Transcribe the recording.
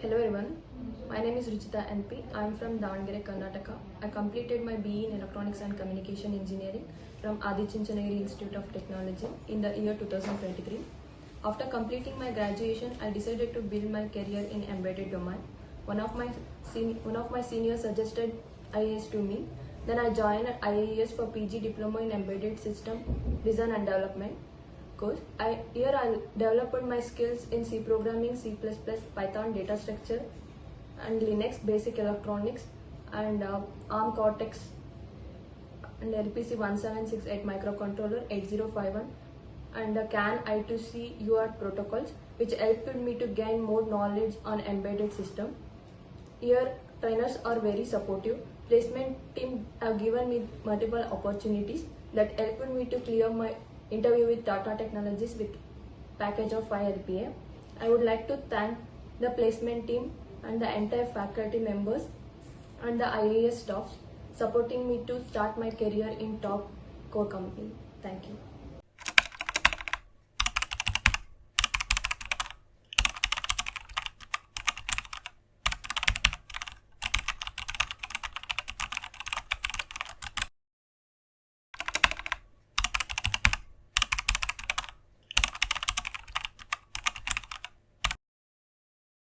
Hello everyone, my name is Ruchitha N.P. I am from Bangalore, Karnataka. I completed my BE in Electronics and Communication Engineering from Engineering Institute of Technology in the year 2023. After completing my graduation, I decided to build my career in embedded domain. One of my seniors suggested IIES to me. Then I joined IIES for PG Diploma in Embedded System Design and Development course. Here I developed my skills in C programming, C++, Python, data structure, and Linux, basic electronics, and ARM Cortex, and LPC 1768 microcontroller 8051, and the CAN I2C UART protocols, which helped me to gain more knowledge on embedded system. Here, trainers are very supportive. Placement team have given me multiple opportunities that helped me to clear my interview with TATA Technologies with package of 5 LPA. I would like to thank the placement team and the entire faculty members and the IIES staff supporting me to start my career in top core company. Thank you.